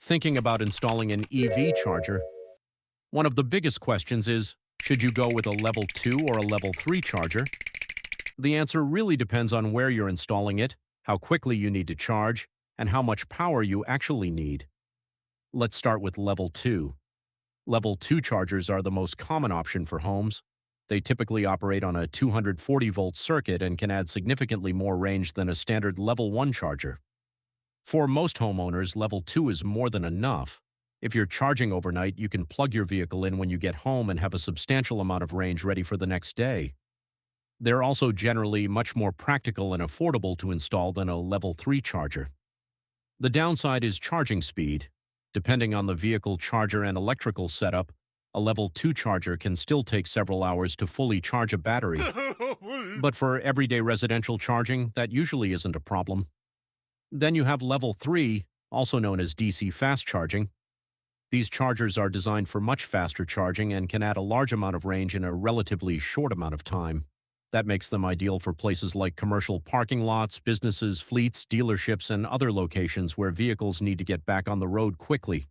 Thinking about installing an EV charger, one of the biggest questions is, should you go with a level 2 or a level 3 charger? The answer really depends on where you're installing it, how quickly you need to charge, and how much power you actually need. Let's start with level 2. Level 2 chargers are the most common option for homes. They typically operate on a 240-volt circuit and can add significantly more range than a standard level 1 charger. For most homeowners, level 2 is more than enough. If you're charging overnight, you can plug your vehicle in when you get home and have a substantial amount of range ready for the next day. They're also generally much more practical and affordable to install than a level 3 charger. The downside is charging speed. Depending on the vehicle charger and electrical setup, a level 2 charger can still take several hours to fully charge a battery. But for everyday residential charging, that usually isn't a problem. Then you have level 3, also known as DC fast charging. These chargers are designed for much faster charging and can add a large amount of range in a relatively short amount of time. That makes them ideal for places like commercial parking lots, businesses, fleets, dealerships, and other locations where vehicles need to get back on the road quickly.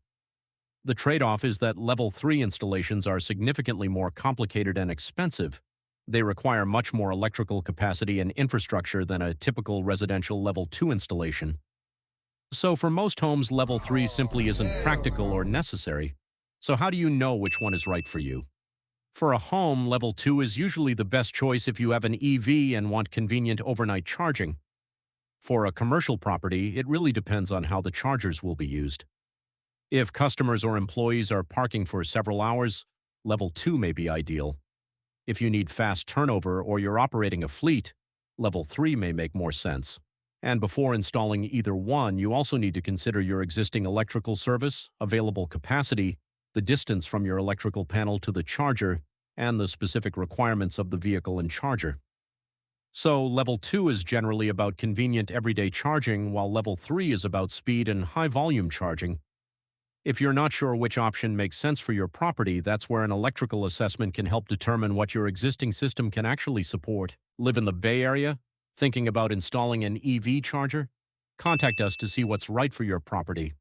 The trade-off is that level 3 installations are significantly more complicated and expensive. They require much more electrical capacity and infrastructure than a typical residential level 2 installation. So for most homes, level 3 simply isn't practical or necessary. So how do you know which one is right for you? For a home, level 2 is usually the best choice if you have an EV and want convenient overnight charging. For a commercial property, it really depends on how the chargers will be used. If customers or employees are parking for several hours, level 2 may be ideal. If you need fast turnover or you're operating a fleet, level 3 may make more sense. And before installing either one, you also need to consider your existing electrical service, available capacity, the distance from your electrical panel to the charger, and the specific requirements of the vehicle and charger. So, level 2 is generally about convenient everyday charging, while level 3 is about speed and high-volume charging. If you're not sure which option makes sense for your property, that's where an electrical assessment can help determine what your existing system can actually support. Live in the Bay Area? Thinking about installing an EV charger? Contact us to see what's right for your property.